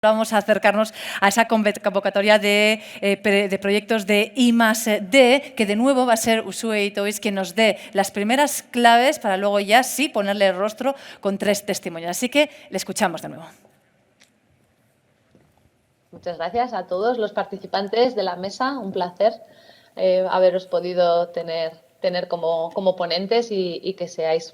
Vamos a acercarnos a esa convocatoria de proyectos de I+D, que de nuevo va a ser Uxue Itoiz quien nos dé las primeras claves para luego ya sí ponerle el rostro con 3 testimonios. Así que le escuchamos de nuevo. Muchas gracias a todos los participantes de la mesa. Un placer haberos podido tener como ponentes y que seáis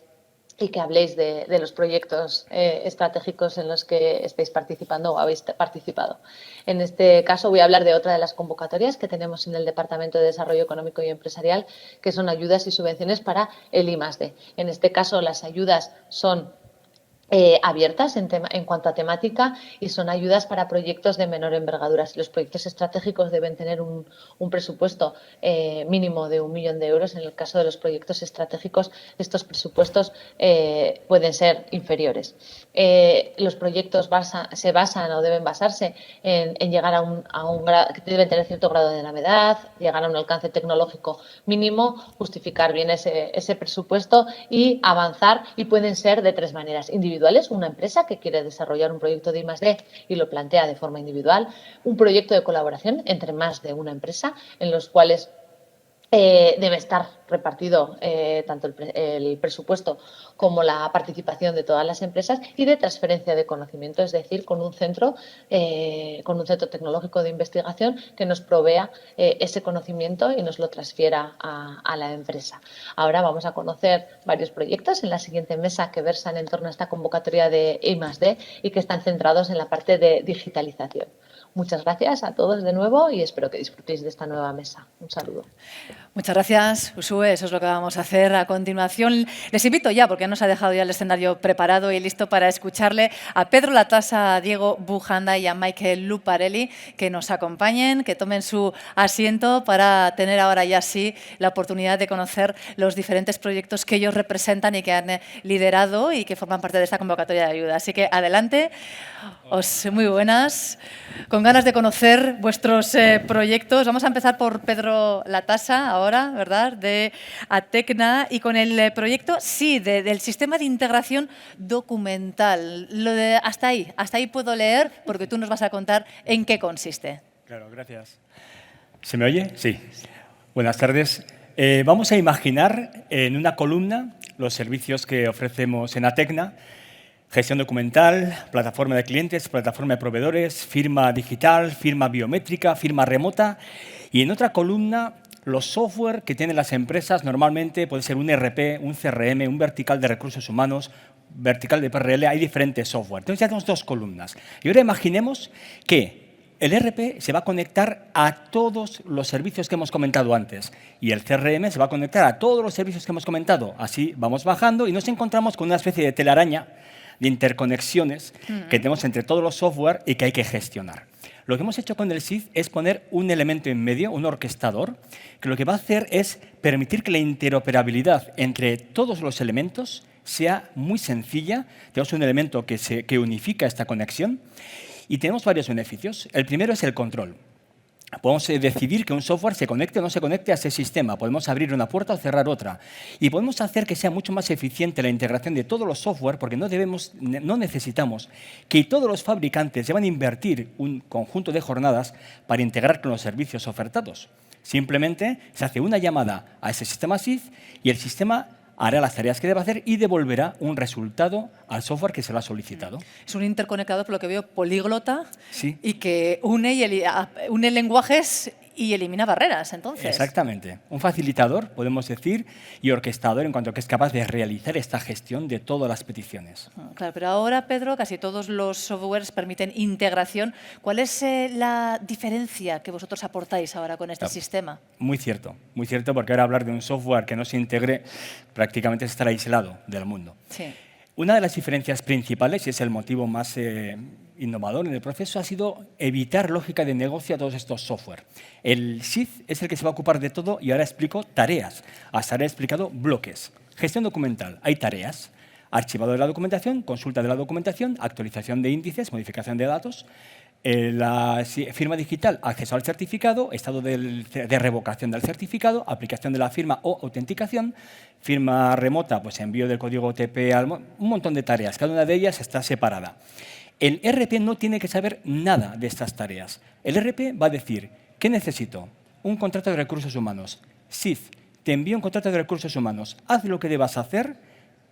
y que habléis de los proyectos estratégicos en los que estáis participando o habéis participado. En este caso voy a hablar de otra de las convocatorias que tenemos en el Departamento de Desarrollo Económico y Empresarial, que son ayudas y subvenciones para el I+D. En este caso las ayudas son abiertas en cuanto a temática y son ayudas para proyectos de menor envergadura. Si los proyectos estratégicos deben tener un presupuesto mínimo de 1 millón de euros, en el caso de los proyectos estratégicos estos presupuestos pueden ser inferiores. Los proyectos se basan o deben basarse en llegar a un grado, que deben tener cierto grado de novedad, llegar a un alcance tecnológico mínimo, justificar bien ese presupuesto y avanzar, y pueden ser de 3 maneras: individuales, una empresa que quiere desarrollar un proyecto de I+D y lo plantea de forma individual; un proyecto de colaboración entre más de una empresa, en los cuales debe estar repartido tanto el presupuesto como la participación de todas las empresas; y de transferencia de conocimiento, es decir, con un centro tecnológico de investigación que nos provea ese conocimiento y nos lo transfiera a la empresa. Ahora vamos a conocer varios proyectos en la siguiente mesa que versan en torno a esta convocatoria de I+D y que están centrados en la parte de digitalización. Muchas gracias a todos de nuevo y espero que disfrutéis de esta nueva mesa. Un saludo. Muchas gracias, Uxue. Eso es lo que vamos a hacer a continuación. Les invito ya, porque nos ha dejado ya el escenario preparado y listo para escucharle, a Pedro Latasa, a Diego Bujanda y a Michael Luparelli, que nos acompañen, que tomen su asiento para tener ahora ya sí la oportunidad de conocer los diferentes proyectos que ellos representan y que han liderado y que forman parte de esta convocatoria de ayuda. Así que adelante, muy buenas, con ganas de conocer vuestros proyectos. Vamos a empezar por Pedro Latasa ahora, ¿verdad?, de Atecna, y con el proyecto, sí, del sistema de integración documental. Hasta ahí puedo leer, porque tú nos vas a contar en qué consiste. Claro, gracias. ¿Se me oye? Sí. Buenas tardes. Vamos a imaginar en una columna los servicios que ofrecemos en Atecna: gestión documental, plataforma de clientes, plataforma de proveedores, firma digital, firma biométrica, firma remota. Y en otra columna, los software que tienen las empresas. Normalmente puede ser un ERP, un CRM, un vertical de recursos humanos, vertical de PRL. Hay diferentes software. Entonces ya tenemos 2 columnas. Y ahora imaginemos que el ERP se va a conectar a todos los servicios que hemos comentado antes, y el CRM se va a conectar a todos los servicios que hemos comentado. Así vamos bajando y nos encontramos con una especie de telaraña de interconexiones que tenemos entre todos los software y que hay que gestionar. Lo que hemos hecho con el SID es poner un elemento en medio, un orquestador, que lo que va a hacer es permitir que la interoperabilidad entre todos los elementos sea muy sencilla. Tenemos un elemento que unifica esta conexión y tenemos varios beneficios. El primero es el control. Podemos decidir que un software se conecte o no se conecte a ese sistema. Podemos abrir una puerta o cerrar otra. Y podemos hacer que sea mucho más eficiente la integración de todos los software, porque no necesitamos que todos los fabricantes deban invertir un conjunto de jornadas para integrar con los servicios ofertados. Simplemente se hace una llamada a ese sistema SID y el sistema hará las tareas que debe hacer y devolverá un resultado al software que se lo ha solicitado. Es un interconectador, por lo que veo, políglota, sí, y que une lenguajes y elimina barreras, entonces. Exactamente. Un facilitador, podemos decir, y orquestador, en cuanto a que es capaz de realizar esta gestión de todas las peticiones. Claro, pero ahora, Pedro, casi todos los softwares permiten integración. ¿Cuál es la diferencia que vosotros aportáis ahora con este sistema? Muy cierto, porque ahora hablar de un software que no se integre prácticamente es estar aislado del mundo. Sí. Una de las diferencias principales, y es el motivo más innovador en el proceso, ha sido evitar lógica de negocio a todos estos software. El SID es el que se va a ocupar de todo y ahora explico tareas. Hasta ahora he explicado bloques. Gestión documental, hay tareas. Archivado de la documentación, consulta de la documentación, actualización de índices, modificación de datos. La firma digital, acceso al certificado, estado de revocación del certificado, aplicación de la firma o autenticación, firma remota, pues envío del código OTP, un montón de tareas. Cada una de ellas está separada. El ERP no tiene que saber nada de estas tareas. El ERP va a decir, ¿qué necesito? Un contrato de recursos humanos. SID, te envío un contrato de recursos humanos. Haz lo que debas hacer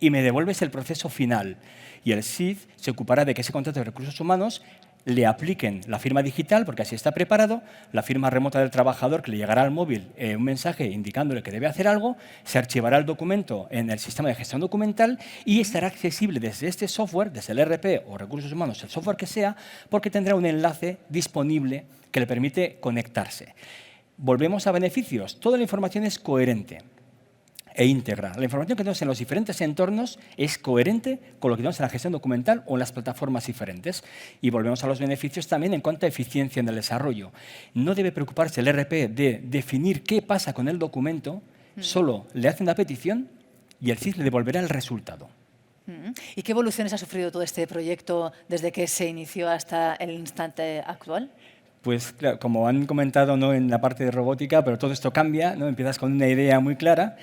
y me devuelves el proceso final. Y el SID se ocupará de que ese contrato de recursos humanos le apliquen la firma digital, porque así está preparado, la firma remota del trabajador, que le llegará al móvil un mensaje indicándole que debe hacer algo, se archivará el documento en el sistema de gestión documental y estará accesible desde este software, desde el ERP o recursos humanos, el software que sea, porque tendrá un enlace disponible que le permite conectarse. Volvemos a beneficios. Toda la información es coherente e íntegra. La información que tenemos en los diferentes entornos es coherente con lo que tenemos en la gestión documental o en las plataformas diferentes. Y volvemos a los beneficios también en cuanto a eficiencia en el desarrollo. No debe preocuparse el ERP de definir qué pasa con el documento, solo le hace una petición y el CID le devolverá el resultado. ¿Y qué evoluciones ha sufrido todo este proyecto desde que se inició hasta el instante actual? Pues claro, como han comentado, ¿no?, en la parte de robótica, pero todo esto cambia, ¿no? Empiezas con una idea muy clara.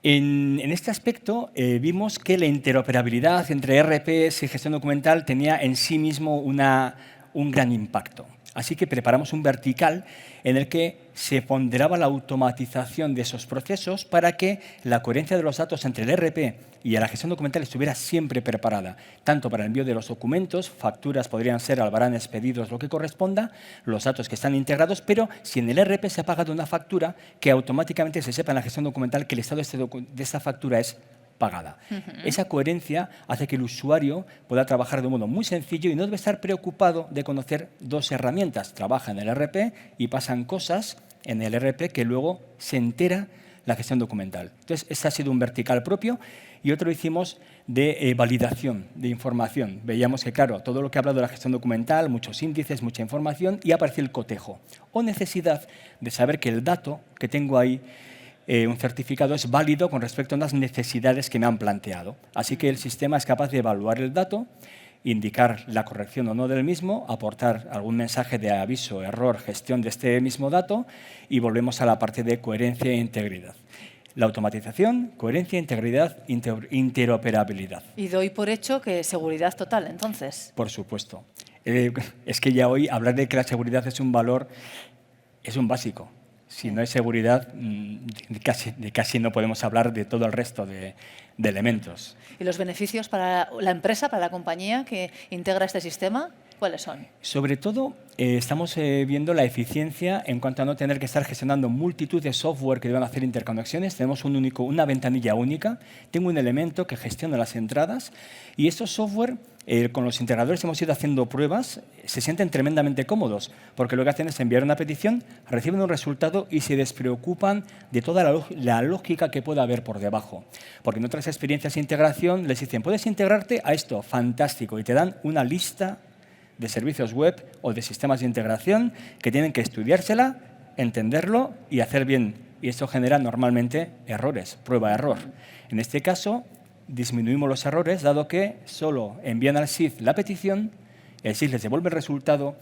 En este aspecto vimos que la interoperabilidad entre ERPs y gestión documental tenía en sí mismo un gran impacto. Así que preparamos un vertical en el que se ponderaba la automatización de esos procesos para que la coherencia de los datos entre el ERP y la gestión documental estuviera siempre preparada, tanto para el envío de los documentos, facturas podrían ser albaranes, pedidos, lo que corresponda, los datos que están integrados, pero si en el ERP se ha pagado una factura, que automáticamente se sepa en la gestión documental que el estado de esta factura es pagada. Esa coherencia hace que el usuario pueda trabajar de un modo muy sencillo y no debe estar preocupado de conocer dos herramientas. Trabaja en el ERP y pasan cosas en el ERP que luego se entera la gestión documental. Entonces, ese ha sido un vertical propio y otro hicimos de validación de información. Veíamos que, claro, todo lo que ha hablado de la gestión documental, muchos índices, mucha información, y aparece el cotejo o necesidad de saber que el dato que tengo ahí, un certificado, es válido con respecto a unas necesidades que me han planteado. Así que el sistema es capaz de evaluar el dato, indicar la corrección o no del mismo, aportar algún mensaje de aviso, error, gestión de este mismo dato y volvemos a la parte de coherencia e integridad. La automatización, coherencia, integridad, interoperabilidad. Y doy por hecho que seguridad total, entonces. Por supuesto. Es que ya hoy hablar de que la seguridad es un valor es un básico. Si no hay seguridad, casi no podemos hablar de todo el resto de elementos. ¿Y los beneficios para la empresa, para la compañía que integra este sistema, cuáles son? Sobre todo, estamos viendo la eficiencia en cuanto a no tener que estar gestionando multitud de software que deban hacer interconexiones. Tenemos una ventanilla única. Tengo un elemento que gestiona las entradas y estos software, con los integradores hemos ido haciendo pruebas, se sienten tremendamente cómodos porque lo que hacen es enviar una petición, reciben un resultado y se despreocupan de toda la lógica que pueda haber por debajo. Porque en otras experiencias de integración les dicen, puedes integrarte a esto, fantástico, y te dan una lista de servicios web o de sistemas de integración que tienen que estudiársela, entenderlo y hacer bien. Y esto genera normalmente errores, prueba-error. En este caso, disminuimos los errores, dado que solo envían al SID la petición, el SID les devuelve el resultado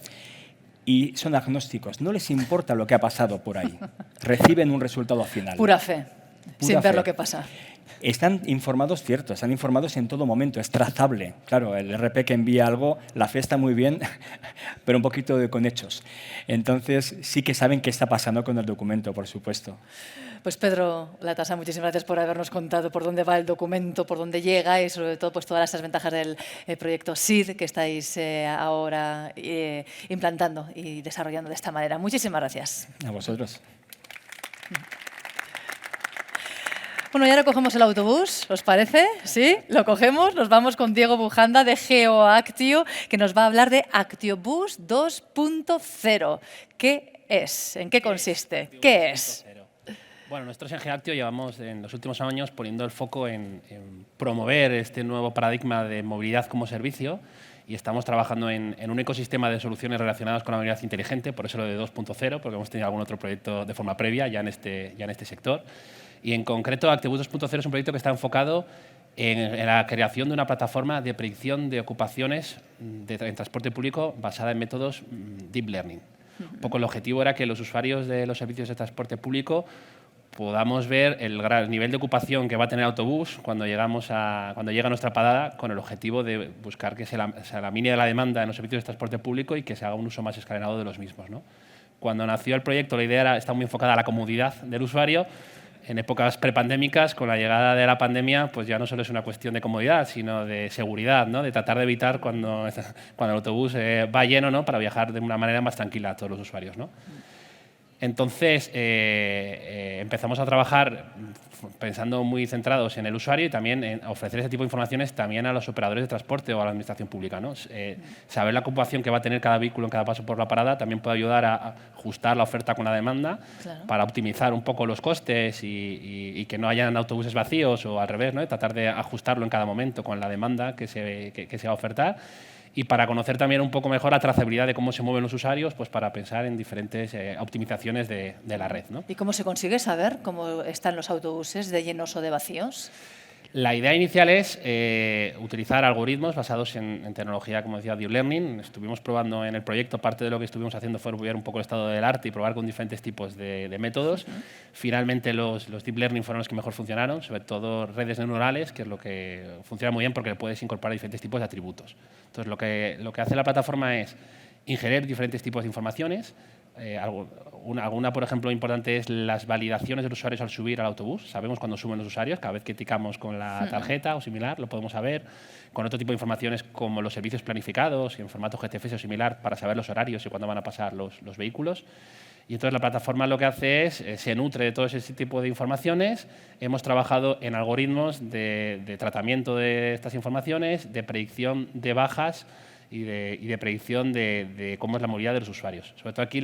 y son agnósticos. No les importa lo que ha pasado por ahí. Reciben un resultado final. Pura fe, sin ver lo que pasa. Están informados, cierto, están informados en todo momento, es trazable. Claro, el ERP que envía algo, la fe está muy bien, pero un poquito con hechos. Entonces, sí que saben qué está pasando con el documento, por supuesto. Pues Pedro Latasa, muchísimas gracias por habernos contado por dónde va el documento, por dónde llega y sobre todo pues, todas estas ventajas del proyecto SID que estáis ahora implantando y desarrollando de esta manera. Muchísimas gracias. A vosotros. Bueno, y ahora cogemos el autobús, ¿os parece? ¿Sí? Lo cogemos, nos vamos con Diego Bujanda de GeoActio, que nos va a hablar de ActioBus 2.0. ¿Qué es? ¿En qué consiste? ¿Qué es? Bueno, nosotros en GeoActio llevamos en los últimos años poniendo el foco en promover este nuevo paradigma de movilidad como servicio y estamos trabajando en un ecosistema de soluciones relacionadas con la movilidad inteligente, por eso lo de 2.0, porque hemos tenido algún otro proyecto de forma previa ya en este sector. Y en concreto, ActioBus 2.0 es un proyecto que está enfocado en la creación de una plataforma de predicción de ocupaciones en transporte público basada en métodos Deep Learning. Un poco el objetivo era que los usuarios de los servicios de transporte público podamos ver el gran nivel de ocupación que va a tener el autobús cuando llega a nuestra parada, con el objetivo de buscar que se elimine la demanda en los servicios de transporte público y que se haga un uso más escalonado de los mismos, ¿no? Cuando nació el proyecto, la idea está muy enfocada a la comodidad del usuario. En épocas prepandémicas, con la llegada de la pandemia, pues ya no solo es una cuestión de comodidad, sino de seguridad, ¿no? De tratar de evitar cuando el autobús va lleno, ¿no? Para viajar de una manera más tranquila a todos los usuarios, ¿no? Entonces, empezamos a trabajar pensando muy centrados en el usuario y también en ofrecer ese tipo de informaciones también a los operadores de transporte o a la administración pública, ¿no? Saber la ocupación que va a tener cada vehículo en cada paso por la parada también puede ayudar a ajustar la oferta con la demanda, claro, para optimizar un poco los costes y que no hayan autobuses vacíos o al revés, ¿no? Tratar de ajustarlo en cada momento con la demanda que se va a ofertar. Y para conocer también un poco mejor la trazabilidad de cómo se mueven los usuarios, pues para pensar en diferentes optimizaciones de la red, ¿no? ¿Y cómo se consigue saber cómo están los autobuses, de llenos o de vacíos? La idea inicial es utilizar algoritmos basados en tecnología, como decía, Deep Learning. Estuvimos probando en el proyecto, parte de lo que estuvimos haciendo fue ver un poco el estado del arte y probar con diferentes tipos de métodos. Finalmente, los Deep Learning fueron los que mejor funcionaron, sobre todo redes neuronales, que es lo que funciona muy bien porque le puedes incorporar diferentes tipos de atributos. Entonces, lo que hace la plataforma es ingerir diferentes tipos de informaciones. Alguna, por ejemplo, importante es las validaciones de los usuarios al subir al autobús. Sabemos cuándo suben los usuarios, cada vez que ticamos con la tarjeta o similar, lo podemos saber. Con otro tipo de informaciones como los servicios planificados y en formato GTFS o similar para saber los horarios y cuándo van a pasar los vehículos. Y entonces la plataforma lo que hace es, se nutre de todo ese tipo de informaciones. Hemos trabajado en algoritmos de tratamiento de estas informaciones, de predicción de bajas y de predicción de cómo es la movilidad de los usuarios. Sobre todo aquí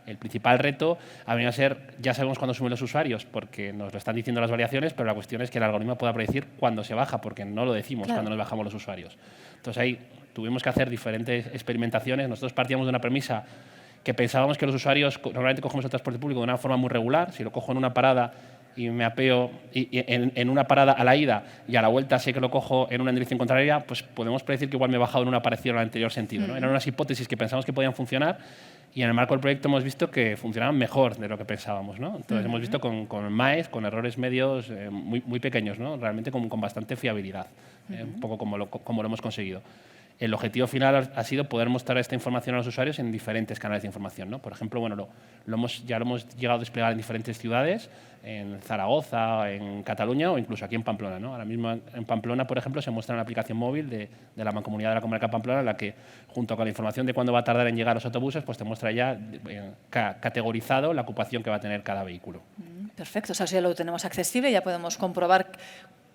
el principal reto ha venido a ser, ya sabemos cuándo suben los usuarios porque nos lo están diciendo las variaciones, pero la cuestión es que el algoritmo pueda predecir cuándo se baja, porque no lo decimos, claro, cuando nos bajamos los usuarios. Entonces ahí tuvimos que hacer diferentes experimentaciones. Nosotros partíamos de una premisa que pensábamos que los usuarios, normalmente cogemos el transporte público de una forma muy regular. Si lo cojo en una parada y me apeo en una parada a la ida y a la vuelta sé que lo cojo en una dirección contraria, pues podemos predecir que igual me he bajado en una parecida al anterior sentido, ¿no? Eran unas hipótesis que pensamos que podían funcionar y en el marco del proyecto hemos visto que funcionaban mejor de lo que pensábamos, ¿no? Entonces hemos visto con MAES, con errores medios muy pequeños, ¿no? Realmente con bastante fiabilidad, un poco como lo hemos conseguido. El objetivo final ha sido poder mostrar esta información a los usuarios en diferentes canales de información, ¿no? Por ejemplo, bueno, ya lo hemos llegado a desplegar en diferentes ciudades, en Zaragoza, en Cataluña o incluso aquí en Pamplona, ¿no? Ahora mismo en Pamplona, por ejemplo, se muestra una aplicación móvil de la Mancomunidad de la Comarca de Pamplona en la que, junto con la información de cuándo va a tardar en llegar los autobuses, pues te muestra ya categorizado la ocupación que va a tener cada vehículo. Perfecto, o sea, si ya lo tenemos accesible, ya podemos comprobar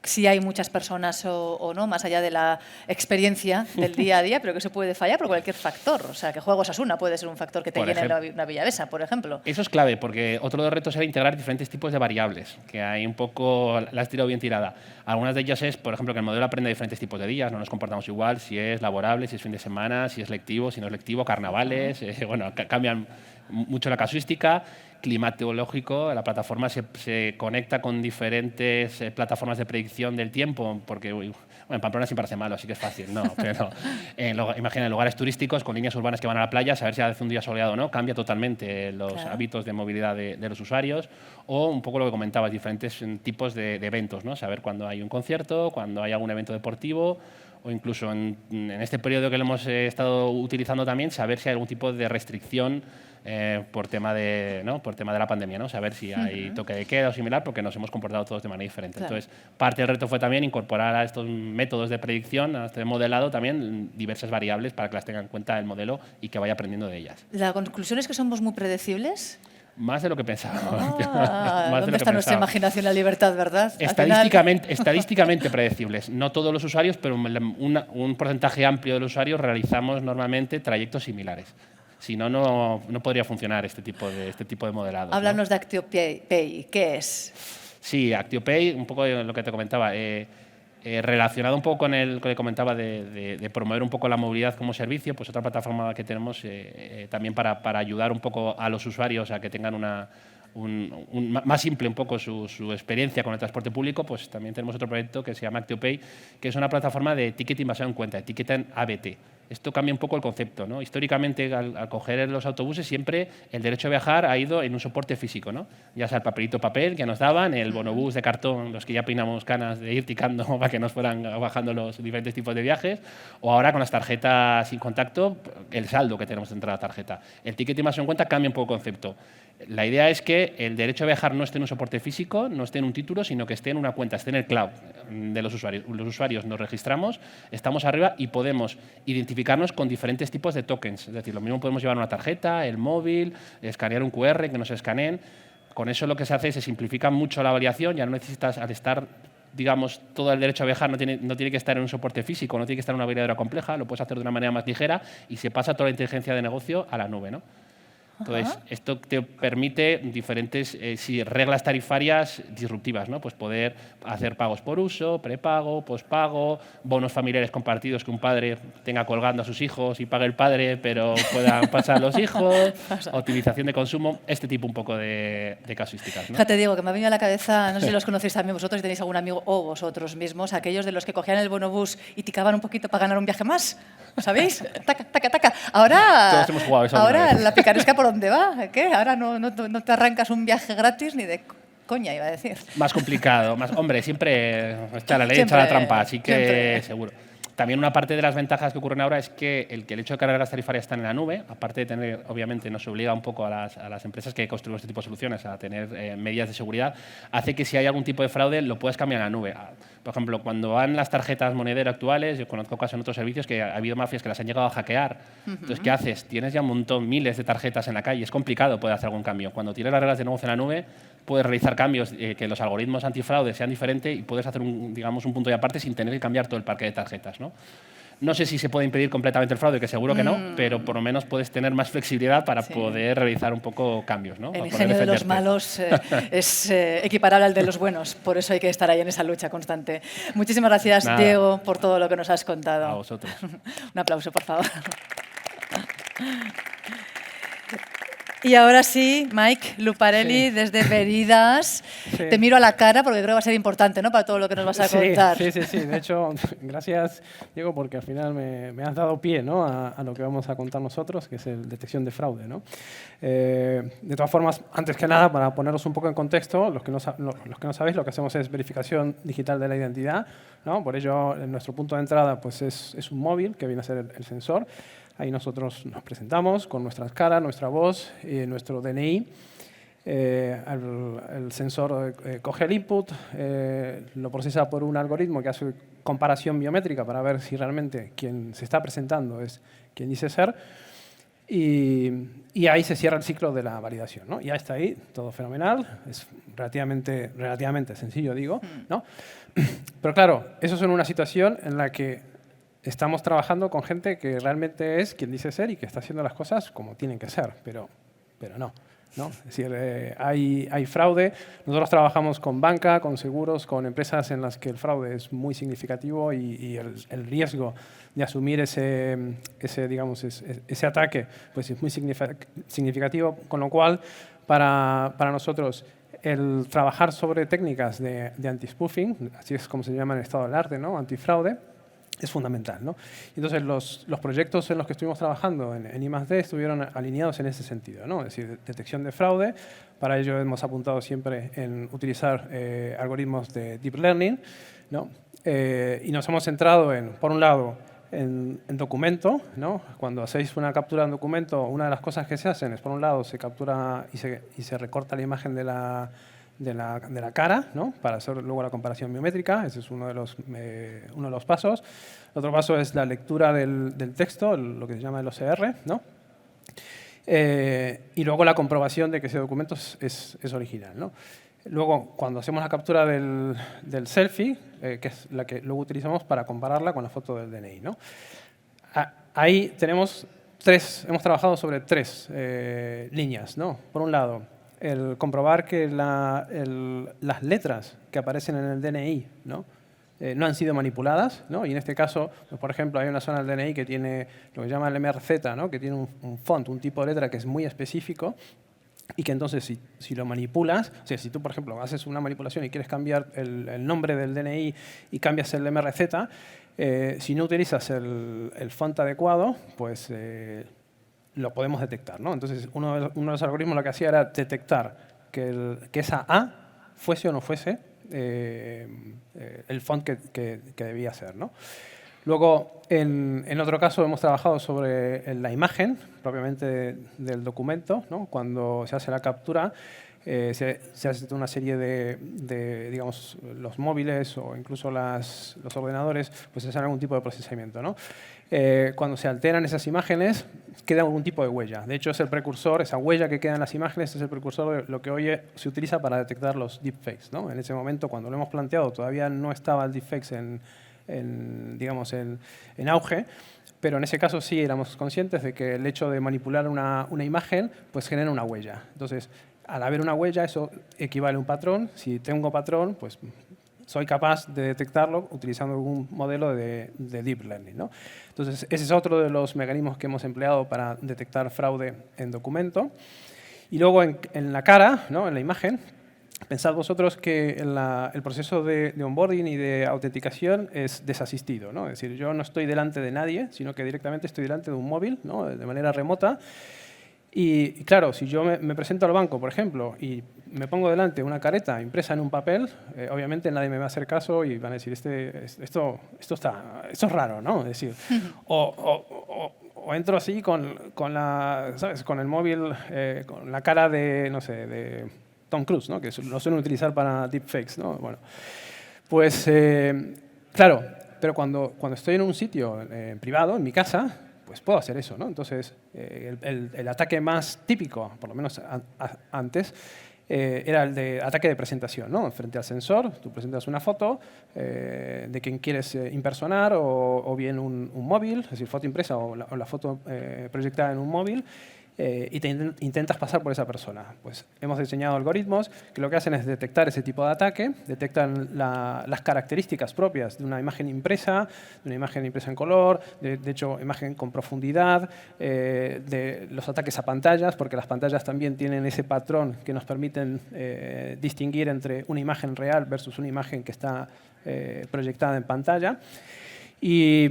si hay muchas personas o no, más allá de la experiencia del día a día, pero que se puede fallar por cualquier factor. O sea, que Juegos Asuna puede ser un factor que te llene una Villavesa, por ejemplo. Eso es clave, porque otro de los retos era integrar diferentes tipos de variables, que hay un poco, la has tirado bien tirada. Algunas de ellas es, por ejemplo, que el modelo aprende diferentes tipos de días, no nos comportamos igual, si es laborable, si es fin de semana, si es lectivo, si no es lectivo, carnavales, bueno, cambian mucho la casuística. Climatológico, la plataforma se conecta con diferentes plataformas de predicción del tiempo, porque bueno, en Pamplona siempre hace malo, así que es fácil, no, pero imagina en lugares turísticos con líneas urbanas que van a la playa, saber si hace un día soleado o no, cambia totalmente los hábitos de movilidad de los usuarios, o un poco lo que comentabas, diferentes tipos de eventos, ¿no? Saber cuándo hay un concierto, cuándo hay algún evento deportivo, o incluso en este periodo que lo hemos estado utilizando también, saber si hay algún tipo de restricción por tema de la pandemia, ¿no? Saber si hay toque de queda o similar, porque nos hemos comportado todos de manera diferente. Claro. Entonces, parte del reto fue también incorporar a estos métodos de predicción, a este modelado también, diversas variables para que las tenga en cuenta el modelo y que vaya aprendiendo de ellas. ¿La conclusión es que somos muy predecibles? Más de lo que pensábamos. ¿Dónde está nuestra imaginación, la libertad, verdad? Estadísticamente predecibles. No todos los usuarios, pero un porcentaje amplio de los usuarios realizamos normalmente trayectos similares. Si no, no podría funcionar este tipo de modelado. Háblanos de ActioPay. ¿Qué es? Sí, ActioPay, un poco lo que te comentaba, relacionado un poco con lo que comentaba de promover un poco la movilidad como servicio, pues otra plataforma que tenemos también para ayudar un poco a los usuarios a que tengan más simple un poco su experiencia con el transporte público, pues también tenemos otro proyecto que se llama ActioPay, que es una plataforma de ticketing basado en cuenta, etiquetan ABT. esto cambia un poco el concepto, ¿no? Históricamente, al coger los autobuses, siempre el derecho a viajar ha ido en un soporte físico, ¿no? Ya sea el papelito papel que nos daban, el bonobús de cartón, los que ya peinamos canas de ir ticando para que nos fueran bajando los diferentes tipos de viajes, o ahora con las tarjetas sin contacto, el saldo que tenemos dentro de la tarjeta. El ticket y más en cuenta cambia un poco el concepto. La idea es que el derecho a viajar no esté en un soporte físico, no esté en un título, sino que esté en una cuenta, esté en el cloud de los usuarios. Los usuarios nos registramos, estamos arriba y podemos identificarnos con diferentes tipos de tokens. Es decir, lo mismo podemos llevar una tarjeta, el móvil, escanear un QR, que nos escaneen. Con eso lo que se hace es se simplifica mucho la validación, ya no necesitas, al estar, digamos, todo el derecho a viajar no tiene que estar en un soporte físico, no tiene que estar en una validadora compleja, lo puedes hacer de una manera más ligera y se pasa toda la inteligencia de negocio a la nube, ¿no? Entonces, esto te permite diferentes reglas tarifarias disruptivas, ¿no? Pues poder hacer pagos por uso, prepago, pospago, bonos familiares compartidos que un padre tenga colgando a sus hijos y pague el padre, pero puedan pasar los hijos, optimización de consumo, este tipo un poco de casuísticas, ¿no? Fíjate, Diego, que me ha venido a la cabeza, no sé si los conocéis también vosotros, si tenéis algún amigo o vosotros mismos, aquellos de los que cogían el bonobús y ticaban un poquito para ganar un viaje más. ¿Sabéis? Taca, taca, taca. Ahora, todos hemos jugado eso alguna ahora vez. la picaresca ¿por dónde va? ¿Qué? Ahora no te arrancas un viaje gratis ni de coña, iba a decir. Más complicado, más, hombre, siempre está la ley, Siempre, echa la trampa, así que siempre. seguro. También una parte de las ventajas que ocurren ahora es que el hecho de que las tarifarias están en la nube, aparte de tener, obviamente, nos obliga un poco a las empresas que construyen este tipo de soluciones a tener medidas de seguridad, hace que si hay algún tipo de fraude lo puedas cambiar en la nube. Por ejemplo, cuando van las tarjetas monedero actuales, yo conozco casos en otros servicios que ha habido mafias que las han llegado a hackear. Entonces, ¿qué haces? Tienes ya un montón, miles de tarjetas en la calle, es complicado poder hacer algún cambio. Cuando tienes las reglas de negocio en la nube, puedes realizar cambios, que los algoritmos antifraude sean diferentes y puedes hacer digamos, un punto de aparte sin tener que cambiar todo el parque de tarjetas, ¿no? No sé si se puede impedir completamente el fraude, que seguro que no, pero por lo menos puedes tener más flexibilidad para poder realizar un poco cambios, ¿no? El ingenio de los malos es equiparable al de los buenos, por eso hay que estar ahí en esa lucha constante. Muchísimas gracias, Nada. Diego, por todo lo que nos has contado. A vosotros. Un aplauso, por favor. Y ahora sí, Mike Luparelli, desde Veridas. Sí. Te miro a la cara porque creo que va a ser importante, ¿no?, para todo lo que nos vas a contar. Sí. De hecho, gracias, Diego, porque al final me has dado pie, ¿no?, a lo que vamos a contar nosotros, que es el detección de fraude, ¿no? De todas formas, antes que nada, para poneros un poco en contexto, los que no sabéis, lo que hacemos es verificación digital de la identidad, ¿no? Por ello, nuestro punto de entrada pues, es un móvil, que viene a ser el sensor. Ahí nosotros nos presentamos con nuestras caras, nuestra voz y nuestro DNI. El sensor coge el input, lo procesa por un algoritmo que hace comparación biométrica para ver si realmente quien se está presentando es quien dice ser. Y ahí se cierra el ciclo de la validación, ¿no? Ya está ahí, todo fenomenal. Es relativamente sencillo, digo, ¿no? Pero claro, eso es en una situación en la que estamos trabajando con gente que realmente es quien dice ser y que está haciendo las cosas como tienen que ser, pero no. Es decir, hay fraude. Nosotros trabajamos con banca, con seguros, con empresas en las que el fraude es muy significativo y el riesgo de asumir ese ataque pues es muy significativo, con lo cual para nosotros el trabajar sobre técnicas de anti-spoofing, así es como se llama en estado del arte, ¿no?, antifraude, es fundamental, ¿no? Entonces, los proyectos en los que estuvimos trabajando en I+D estuvieron alineados en ese sentido, ¿no? Es decir, detección de fraude. Para ello hemos apuntado siempre en utilizar algoritmos de deep learning, ¿no? Y nos hemos centrado por un lado, en documento, ¿no? Cuando hacéis una captura de un documento, una de las cosas que se hacen es, por un lado, se captura y se recorta la imagen de la cara, ¿no?, para hacer luego la comparación biométrica. Ese es uno de los pasos. El otro paso es la lectura del texto, lo que se llama el OCR, ¿no? Y luego la comprobación de que ese documento es original, ¿no? Luego, cuando hacemos la captura del selfie, que es la que luego utilizamos para compararla con la foto del DNI, ¿no? Ahí hemos trabajado sobre tres líneas, ¿no? Por un lado, el comprobar que las letras que aparecen en el DNI no han sido manipuladas, ¿no? Y en este caso, pues, por ejemplo, hay una zona del DNI que tiene lo que se llama el MRZ, ¿no?, que tiene un font, un tipo de letra que es muy específico y que entonces si lo manipulas, o sea, si tú, por ejemplo, haces una manipulación y quieres cambiar el nombre del DNI y cambias el MRZ, Si no utilizas el font adecuado, pues lo podemos detectar, ¿no? Entonces, uno de los algoritmos lo que hacía era detectar que esa A fuese o no fuese el font que debía ser, ¿no? Luego, en otro caso, hemos trabajado sobre la imagen propiamente del documento, ¿no? Cuando se hace la captura, se hace una serie de, digamos, los móviles o incluso los ordenadores, pues se hace algún tipo de procesamiento, ¿no? Cuando se alteran esas imágenes, queda algún tipo de huella. De hecho, es el precursor, esa huella que queda en las imágenes es el precursor de lo que hoy se utiliza para detectar los deepfakes, ¿no? En ese momento, cuando lo hemos planteado, todavía no estaba el deepfakes digamos, en auge, pero en ese caso sí éramos conscientes de que el hecho de manipular una imagen pues genera una huella. Entonces, al haber una huella, eso equivale a un patrón. Si tengo patrón, pues soy capaz de detectarlo utilizando algún modelo de Deep Learning, ¿no? Entonces, ese es otro de los mecanismos que hemos empleado para detectar fraude en documento. Y luego en la cara, ¿no? En la imagen, pensad vosotros que el proceso de onboarding y de autenticación es desasistido, ¿no? Es decir, yo no estoy delante de nadie, sino que directamente estoy delante de un móvil, ¿no? De manera remota. Y claro, si yo me presento al banco, por ejemplo, y me pongo delante una careta impresa en un papel, obviamente nadie me va a hacer caso y van a decir, esto es raro, ¿no? Es decir, o entro así ¿sabes? Con el móvil, con la cara de, no sé, de Tom Cruise, ¿no? Que lo suelen utilizar para deepfakes, ¿no? Bueno, pues claro, pero cuando estoy en un sitio privado, en mi casa, pues puedo hacer eso, ¿no? Entonces, el ataque más típico, por lo menos antes, era el de ataque de presentación, ¿no? Frente al sensor, tú presentas una foto de quien quieres impersonar o bien un móvil, es decir, foto impresa o la foto proyectada en un móvil, y te intentas pasar por esa persona. Pues hemos diseñado algoritmos que lo que hacen es detectar ese tipo de ataque, detectan las características propias de una imagen impresa en color, de hecho, imagen con profundidad, de los ataques a pantallas, porque las pantallas también tienen ese patrón que nos permiten distinguir entre una imagen real versus una imagen que está proyectada en pantalla. Y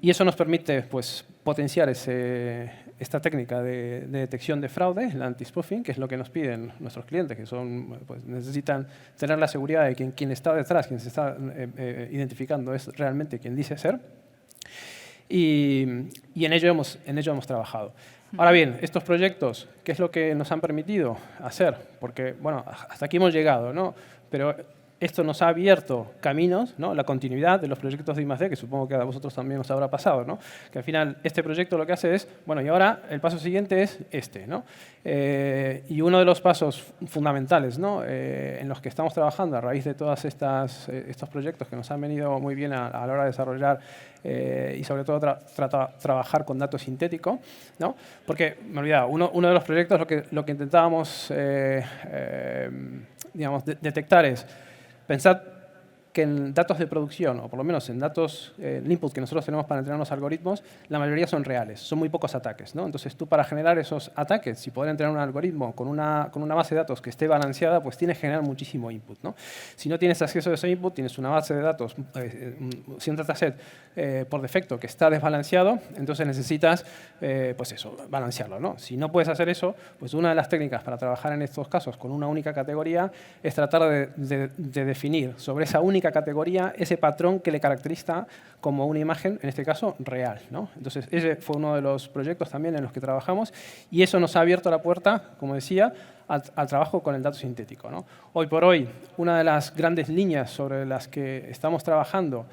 eso nos permite pues, potenciar esta técnica de detección de fraude, el anti-spoofing, que es lo que nos piden nuestros clientes, que pues, necesitan tener la seguridad de que quien está detrás, quien se está identificando, es realmente quien dice ser. Y en ello hemos trabajado. Ahora bien, estos proyectos, ¿qué es lo que nos han permitido hacer? Porque, bueno, hasta aquí hemos llegado, ¿no? Pero esto nos ha abierto caminos, ¿no? La continuidad de los proyectos de I+D, que supongo que a vosotros también os habrá pasado, ¿no? Que al final este proyecto lo que hace es, bueno, y ahora el paso siguiente es este, ¿no? Y uno de los pasos fundamentales, ¿no? En los que estamos trabajando a raíz de todos estos proyectos que nos han venido muy bien a la hora de desarrollar y sobre todo trabajar con datos sintéticos, ¿no? Porque, me he olvidado, uno de los proyectos lo que intentábamos digamos, detectar es, pensad que en datos de producción, o por lo menos en datos, el input que nosotros tenemos para entrenar los algoritmos, la mayoría son reales, son muy pocos ataques, ¿no? Entonces, tú para generar esos ataques, si poder entrenar un algoritmo con una base de datos que esté balanceada, pues tienes que generar muchísimo input, ¿no? Si no tienes acceso a ese input, tienes una base de datos, un dataset por defecto que está desbalanceado, entonces necesitas, pues eso, balancearlo, ¿no? Si no puedes hacer eso, pues una de las técnicas para trabajar en estos casos con una única categoría es tratar de definir sobre esa única categoría ese patrón que le caracteriza como una imagen, en este caso, real, ¿no? Entonces, ese fue uno de los proyectos también en los que trabajamos y eso nos ha abierto la puerta, como decía, al trabajo con el dato sintético, ¿no? Hoy por hoy, una de las grandes líneas sobre las que estamos trabajando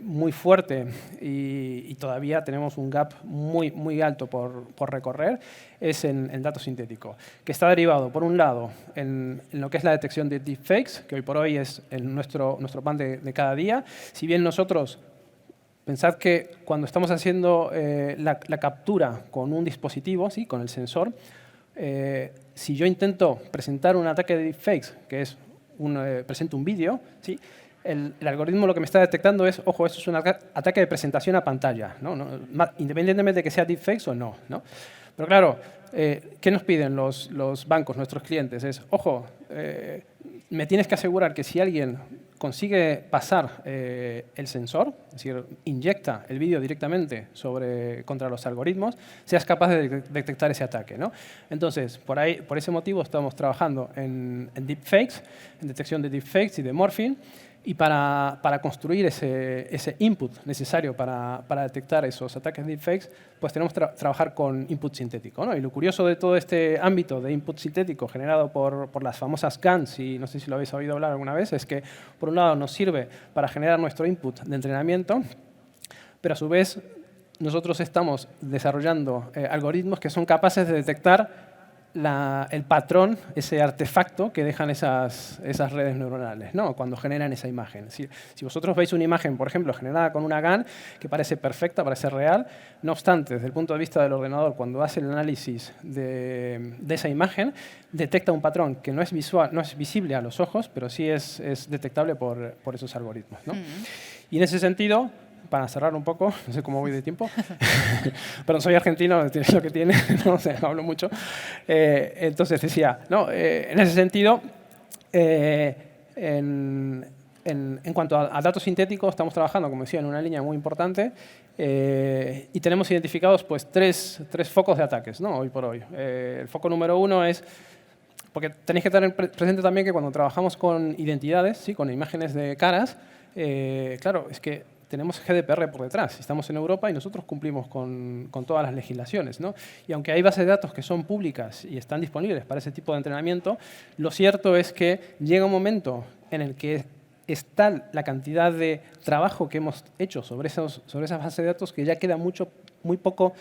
muy fuerte y todavía tenemos un gap muy alto por recorrer, es en dato sintético, que está derivado, por un lado, en lo que es la detección de deepfakes, que hoy por hoy es nuestro pan de cada día. Si bien nosotros, pensad que cuando estamos haciendo la captura con un dispositivo, ¿sí? Con el sensor, si yo intento presentar un ataque de deepfakes, que es presento un vídeo, ¿sí? El algoritmo lo que me está detectando es, ojo, esto es un ataque de presentación a pantalla, ¿no? Independientemente de que sea deepfakes o no, ¿no? Pero claro, ¿qué nos piden los bancos, nuestros clientes? Es, ojo, me tienes que asegurar que si alguien consigue pasar el sensor, es decir, inyecta el vídeo directamente contra los algoritmos, seas capaz de detectar ese ataque, ¿no? Entonces, por ese motivo estamos trabajando en deepfakes, en detección de deepfakes y de morphing, y para construir ese input necesario para detectar esos ataques deepfakes, pues tenemos que trabajar con input sintético, ¿no? Y lo curioso de todo este ámbito de input sintético generado por las famosas GANs, y no sé si lo habéis oído hablar alguna vez, es que por un lado nos sirve para generar nuestro input de entrenamiento, pero a su vez nosotros estamos desarrollando algoritmos que son capaces de detectar el patrón, ese artefacto que dejan esas redes neuronales, ¿no? Cuando generan esa imagen. Si vosotros veis una imagen, por ejemplo, generada con una GAN, que parece perfecta, parece real, no obstante, desde el punto de vista del ordenador, cuando hace el análisis de esa imagen, detecta un patrón que no es visual, no es visible a los ojos, pero sí es detectable por esos algoritmos, ¿no? Y en ese sentido, para cerrar un poco, no sé cómo voy de tiempo, pero soy argentino, es lo que tiene, no sé, hablo mucho. Entonces decía, no, en ese sentido, en cuanto a datos sintéticos, estamos trabajando, como decía, en una línea muy importante y tenemos identificados pues, tres focos de ataques, ¿no? Hoy por hoy. El foco número uno es, porque tenéis que tener presente también que cuando trabajamos con identidades, ¿sí? Con imágenes de caras, claro, es que tenemos GDPR por detrás. Estamos en Europa y nosotros cumplimos con todas las legislaciones, ¿no? Y aunque hay bases de datos que son públicas y están disponibles para ese tipo de entrenamiento, lo cierto es que llega un momento en el que es tal la cantidad de trabajo que hemos hecho sobre esas bases de datos que ya queda muy poco,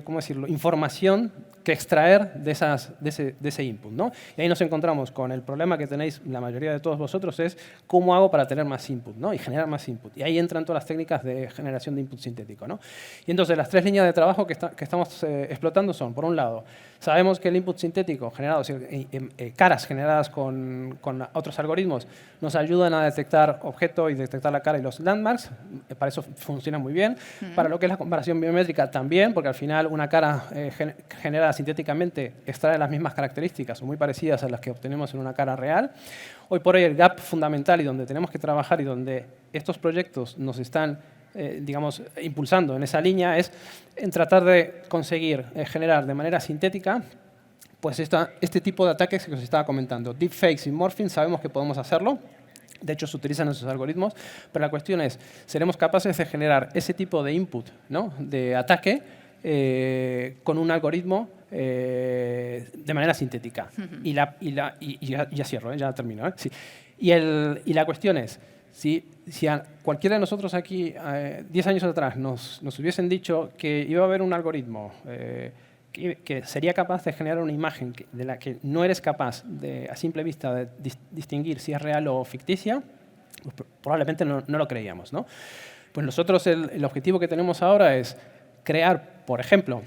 ¿cómo decirlo?, información que extraer de ese input, ¿no? Y ahí nos encontramos con el problema que tenéis la mayoría de todos vosotros, es cómo hago para tener más input, ¿no? Y generar más input. Y ahí entran todas las técnicas de generación de input sintético, ¿no? Y entonces las tres líneas de trabajo que estamos explotando son, por un lado, sabemos que el input sintético generado, caras generadas con otros algoritmos, nos ayudan a detectar objetos y detectar la cara y los landmarks. Para eso funciona muy bien. Para lo que es la comparación biométrica también, porque al final una cara generada sintéticamente extrae las mismas características o muy parecidas a las que obtenemos en una cara real. Hoy por hoy el gap fundamental y donde tenemos que trabajar y donde estos proyectos nos están digamos, impulsando en esa línea es en tratar de conseguir generar de manera sintética pues este tipo de ataques que os estaba comentando. Deepfakes y morphing sabemos que podemos hacerlo. De hecho, se utilizan esos algoritmos. Pero la cuestión es, ¿seremos capaces de generar ese tipo de input, ¿no?, de ataque con un algoritmo de manera sintética? Y ya cierro, ya termino. Sí. Y la cuestión es, si a cualquiera de nosotros aquí, 10 años atrás, nos hubiesen dicho que iba a haber un algoritmo que sería capaz de generar una imagen de la que no eres capaz, a simple vista, de distinguir si es real o ficticia, pues probablemente no lo creíamos, ¿no? Pues nosotros el objetivo que tenemos ahora es crear, por ejemplo,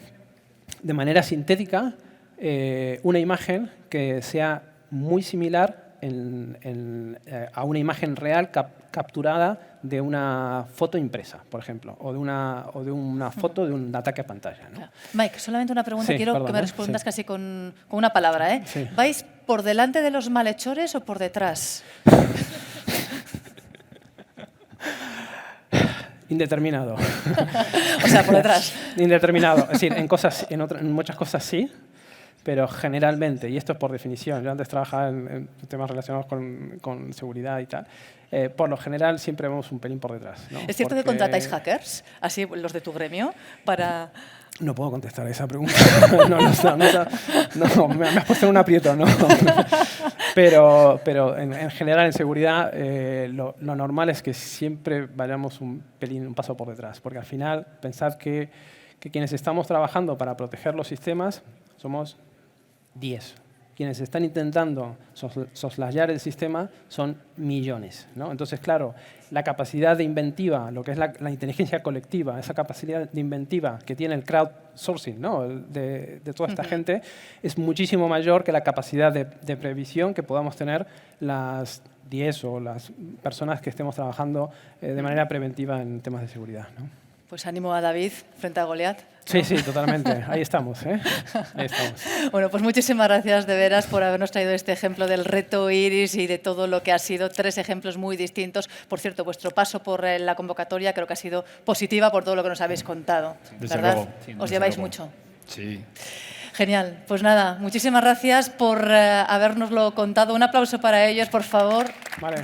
de manera sintética, una imagen que sea muy similar a una imagen real capturada de una foto impresa, por ejemplo, o de una foto de un ataque a pantalla, ¿no? Claro. Mike, solamente una pregunta. Sí, Quiero perdón, que me respondas sí. casi con una palabra, ¿eh? Sí. ¿Vais por delante de los malhechores o por detrás? Indeterminado. O sea, por detrás. Indeterminado. Es decir, en muchas cosas sí, pero generalmente, y esto es por definición, yo antes trabajaba en temas relacionados con seguridad y tal, por lo general siempre vemos un pelín por detrás, ¿no? ¿Es cierto que Porque contratáis hackers, así los de tu gremio, para...? No puedo contestar a esa pregunta. No, me has puesto en un aprieto, ¿no? Pero en general, en seguridad, lo normal es que siempre vayamos un paso por detrás, porque al final, pensad que quienes estamos trabajando para proteger los sistemas somos 10. Quienes están intentando soslayar el sistema son millones, ¿no? Entonces, claro, la capacidad de inventiva, lo que es la inteligencia colectiva, esa capacidad de inventiva que tiene el crowdsourcing, ¿no?, de toda esta gente, es muchísimo mayor que la capacidad de previsión que podamos tener las 10 o las personas que estemos trabajando de manera preventiva en temas de seguridad, ¿no? Pues ánimo a David frente a Goliat. Sí, sí, totalmente. Ahí estamos, ¿eh? Ahí estamos. Bueno, pues muchísimas gracias de veras por habernos traído este ejemplo del reto Iris y de todo lo que ha sido. 3 ejemplos muy distintos. Por cierto, vuestro paso por la convocatoria creo que ha sido positiva por todo lo que nos habéis contado. Desde ¿Verdad? luego. Sí, Os desde lleváis luego. mucho. Sí. Genial. Pues nada, muchísimas gracias por habernoslo contado. Un aplauso para ellos, por favor. Vale.